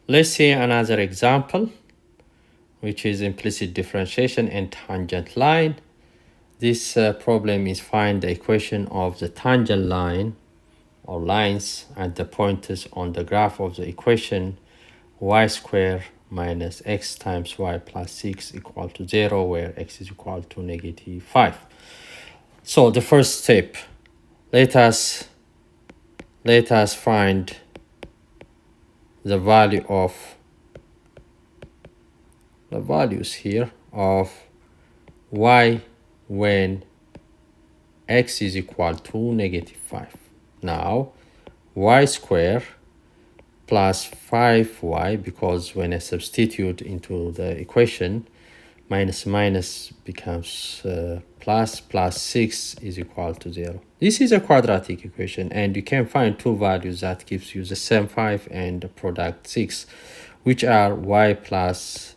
Let's see another example, which is implicit differentiation and tangent line. This problem is find the equation of the tangent line or lines at the pointers on the graph of the equation y squared minus x times y plus 6 equal to 0, where x is equal to negative 5. So the first step, let us find the value of the values here of y when x is equal to negative 5. Now y squared plus 5y, because when I substitute into the equation, minus minus becomes plus, plus 6 is equal to 0. This is a quadratic equation, and you can find two values that gives you the same 5 and the product 6, which are y plus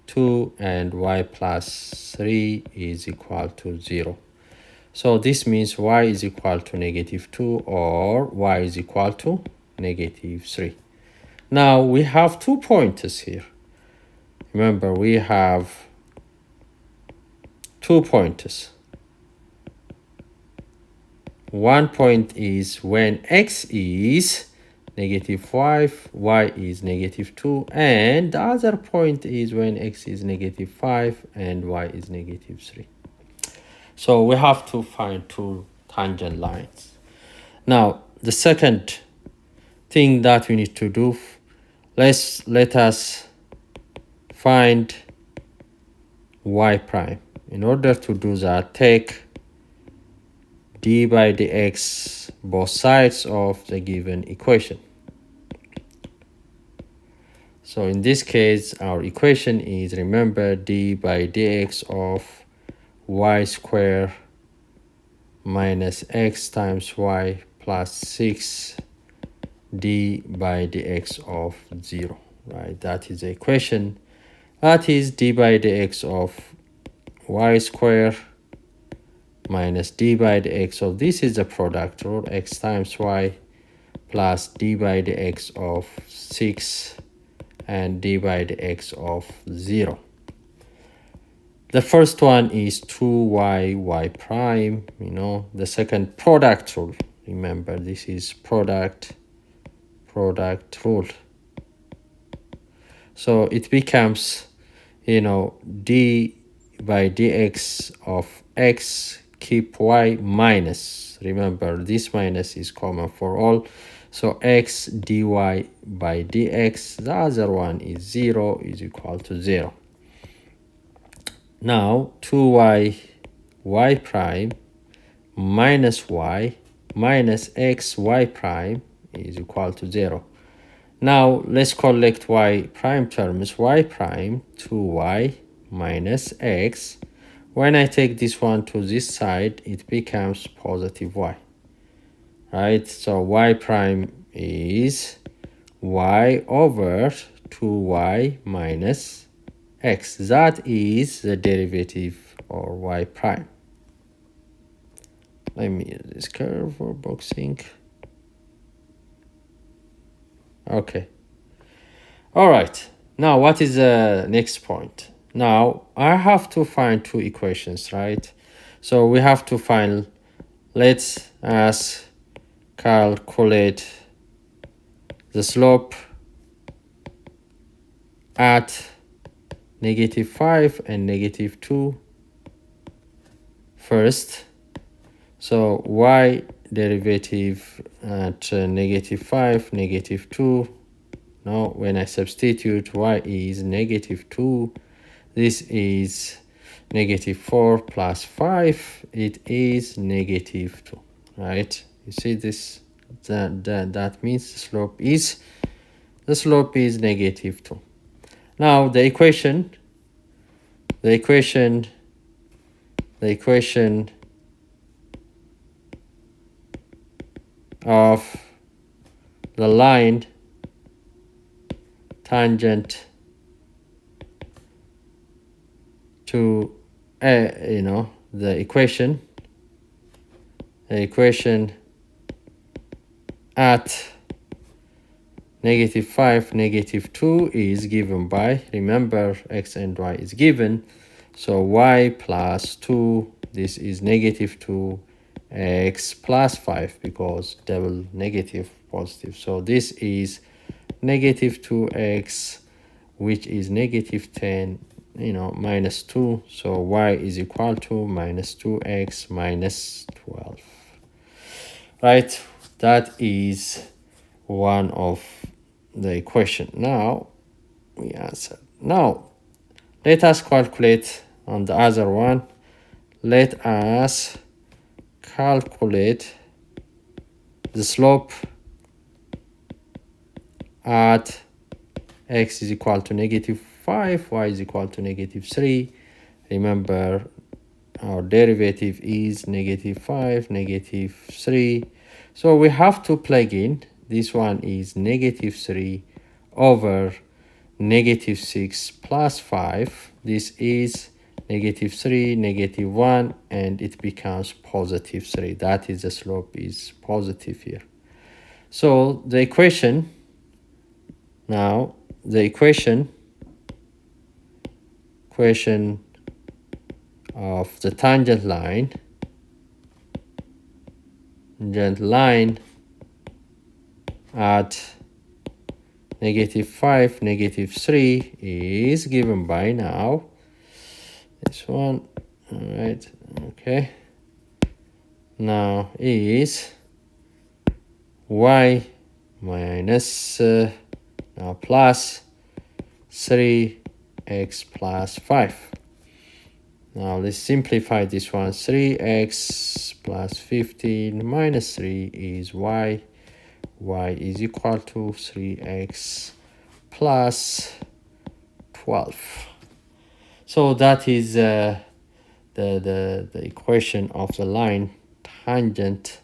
2 and y plus 3 is equal to 0. So this means y is equal to negative 2 or y is equal to negative 3. Now we have 2 pointers here. Remember, we have 2 pointers. One point is when x is negative 5, y is negative 2, and the other point is when x is negative 5 and y is negative 3. So we have to find 2 tangent lines. Now the second thing that we need to do, let us find y prime. In order to do that, take d by dx both sides of the given equation. So in this case, our equation is, remember, d by dx of y squared minus x times y plus 6 d by dx of 0, right? That is the equation. That is d by dx of y squared minus d by dx of, this is the product rule, x times y plus d by dx of 6 and d by dx of 0. The first one is 2y y prime, the second product rule. Remember, this is product rule. So it becomes, d by dx of x, keep y minus. Remember, this minus is common for all. So x dy by dx, the other one is 0, is equal to 0. Now 2y y prime minus y minus x y prime is equal to 0. Now let's collect y prime terms. Y prime 2y minus x. When I take this one to this side, it becomes positive y, right? So y prime is y over 2y minus x. That is the derivative or y prime. Let me use this curve for boxing. Okay. All right. Now what is the next point? Now I have to find 2 equations, right? So we have to find, let's calculate the slope at negative 5 and negative 2 first. So y derivative at negative 5, negative 2. Now when I substitute, y is negative 2. This is negative 4 plus 5. It is negative 2, right? You see this? That means the slope is negative 2. Now the equation of the line tangent to the equation at negative 5, negative 2 is given by, remember, x and y is given. So y plus 2, this is negative 2, x plus 5, because double negative positive. So this is negative 2x, which is negative 10, minus 2. So y is equal to minus 2x minus 12. Right? That is one of the equation. Now we answer. Now let us calculate on the other one. Let us calculate the slope at x is equal to negative 5, y is equal to negative 3. Remember, our derivative is negative 5, negative 3. So we have to plug in. This one is negative 3 over negative 6 plus 5. This is negative 3, negative 1, and it becomes positive 3. That is, the slope is positive here. So the equation, now the equation of the tangent line at negative 5, negative 3 is given by, now this one, all right, okay, now is y minus now plus 3x plus 5. Now let's simplify this one. 3x plus 15 minus 3 is y. Y is equal to 3x plus 12. So that is the equation of the line tangent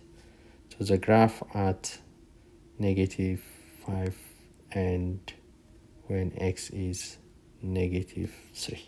to the graph at negative 5 and when x is negative 3.